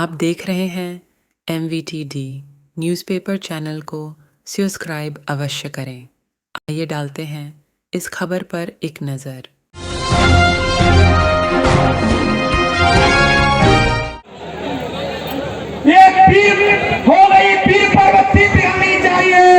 आप देख रहे हैं MVTD न्यूज़पेपर चैनल को सब्सक्राइब अवश्य करें। आइए डालते हैं इस खबर पर एक नज़र। ये पीर हो गई, पीर पर्वती पिघलनी चाहिए।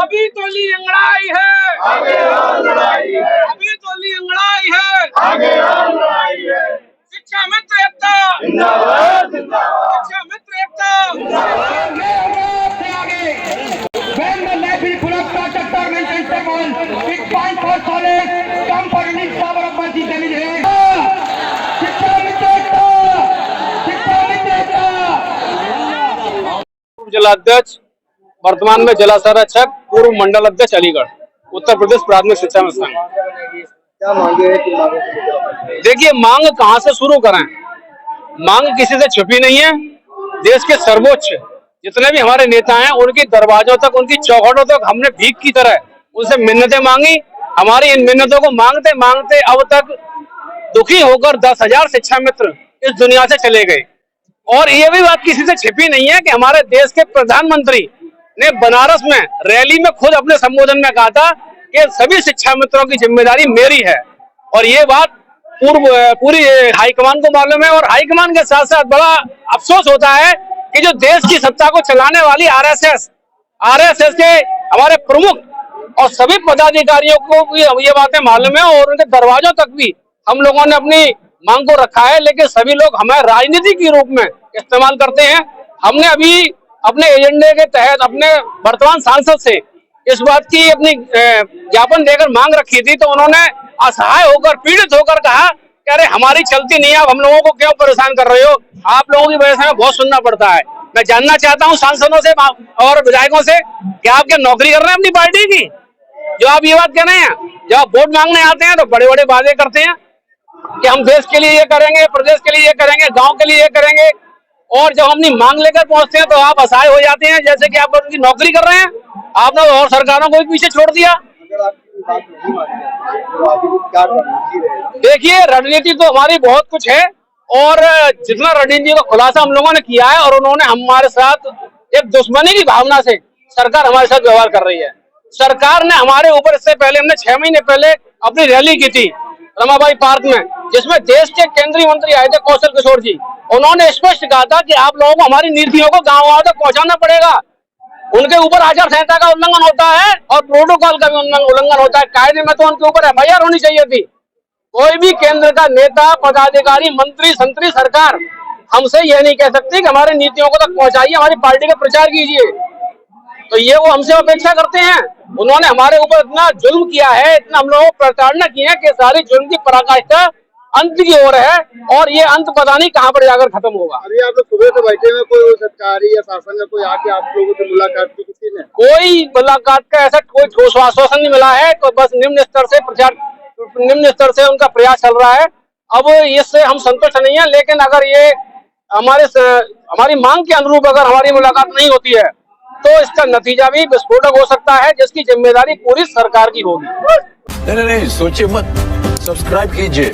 अभी तो ली अंगड़ाई है, आगे और लड़ाई है। अभी तो ली अंगड़ाई है, आगे और लड़ाई है। शिक्षा मित्र एकता जिंदाबाद, जिंदाबाद। शिक्षा मित्र एकता जिंदाबाद। When the Navy Puraka Chapter mentions them all, it finds for solace, comfort in its power of mercy and his hand. शिक्षा मित्र एकता, शिक्षा मित्र एकता। जिलाध्यक्ष, वर्तमान में जिला संरक्षक, पूर्व मंडल अध्यक्ष अलीगढ़, उत्तर प्रदेश प्राथमिक शिक्षा संघ। क्या मांगे है कि मांगे? देखिए, मांग कहाँ से शुरू करें? मांग किसी से छुपी नहीं है। देश के सर्वोच्च जितने भी हमारे नेता हैं, उनकी दरवाजों तक, उनकी चौखटों तक हमने भीख की तरह उनसे मिन्नतें मांगी। हमारी इन मिन्नतों को मांगते मांगते अब तक दुखी होकर 10,000 शिक्षा मित्र इस दुनिया से चले गए। और ये भी बात किसी से छिपी नहीं है कि हमारे देश के प्रधानमंत्री ने बनारस में रैली में खुद अपने संबोधन में कहा था कि सभी शिक्षा मित्रों की जिम्मेदारी मेरी है। और ये बात पूरी हाईकमान को मालूम है। और हाईकमान के साथ साथ बड़ा अफसोस होता है कि जो देश की सत्ता को चलाने वाली आरएसएस के हमारे प्रमुख और सभी पदाधिकारियों को भी ये बातें मालूम है और उनके दरवाजों तक भी हम लोगों ने अपनी मांग को रखा है, लेकिन सभी लोग हमें राजनीति के रूप में इस्तेमाल करते हैं। हमने अभी अपने एजेंडे के तहत अपने वर्तमान सांसद से इस बात की अपनी ज्ञापन देकर मांग रखी थी, तो उन्होंने असहाय होकर, पीड़ित होकर कहा कि अरे हमारी चलती नहीं है, आप हम लोगों को क्यों परेशान कर रहे हो? आप लोगों की वजह से हमें बहुत सुनना पड़ता है। मैं जानना चाहता हूं सांसदों से और विधायकों से कि आप क्या नौकरी कर रहे हैं अपनी पार्टी की, जो आप ये बात कह रहे हैं? जब आप वोट मांगने आते हैं तो बड़े बड़े वादे करते हैं कि हम देश के लिए ये करेंगे, प्रदेश के लिए ये करेंगे, गांव के लिए ये करेंगे, और जब अपनी मांग लेकर पहुंचते हैं तो आप असहाय हो जाते हैं, जैसे कि आप उनकी नौकरी कर रहे हैं। आपने और सरकारों को भी पीछे छोड़ दिया। अगर आपकी बात नहीं मानी तो आगे क्या रणनीति रहेगी? देखिए, रणनीति तो हमारी बहुत कुछ है और जितना रणनीति का खुलासा हम लोगों ने किया है, और उन्होंने हमारे साथ एक दुश्मनी की भावना से सरकार हमारे साथ व्यवहार कर रही है। सरकार ने हमारे ऊपर, इससे पहले हमने 6 महीने पहले अपनी रैली की थी रमाबाई पार्क में, जिसमें देश के केंद्रीय मंत्री आए थे कौशल किशोर जी। उन्होंने स्पष्ट कहा था कि आप लोगों को हमारी नीतियों को गाँव तक पहुंचाना पड़ेगा। उनके ऊपर आचार संहिता का उल्लंघन होता है और प्रोटोकॉल का भी उल्लंघन होता है। कायदे में तो उनके ऊपर FIR होनी चाहिए थी। कोई भी केंद्र का नेता, पदाधिकारी, मंत्री, संतरी सरकार हमसे यह नहीं कह सकती कि हमारी नीतियों को तक पहुंचाइए, हमारी पार्टी का प्रचार कीजिए। तो ये वो हमसे अपेक्षा करते हैं। उन्होंने हमारे ऊपर इतना जुल्म किया है, इतना हम लोगों को प्रताड़ना की है कि सारी जुल्म की पराकाष्ठा अंत की ओर है, और ये अंत पता नहीं कहां पर जाकर खत्म होगा। अभी आप लोग सुबह से बैठे हुए, कोई सरकारी या शासन का कोई आके आप लोगों से मुलाकात की? किसी ने कोई मुलाकात का ऐसा कोई ठोस आश्वासन नहीं मिला है। तो बस निम्न स्तर से उनका प्रयास चल रहा है। अब इससे हम संतुष्ट नहीं है, लेकिन अगर ये हमारी मांग के अनुरूप अगर हमारी मुलाकात नहीं होती है तो इसका नतीजा भी विस्फोटक हो सकता है, जिसकी जिम्मेदारी पूरी सरकार की होगी। नहीं, सोचिए मत, सब्सक्राइब कीजिए।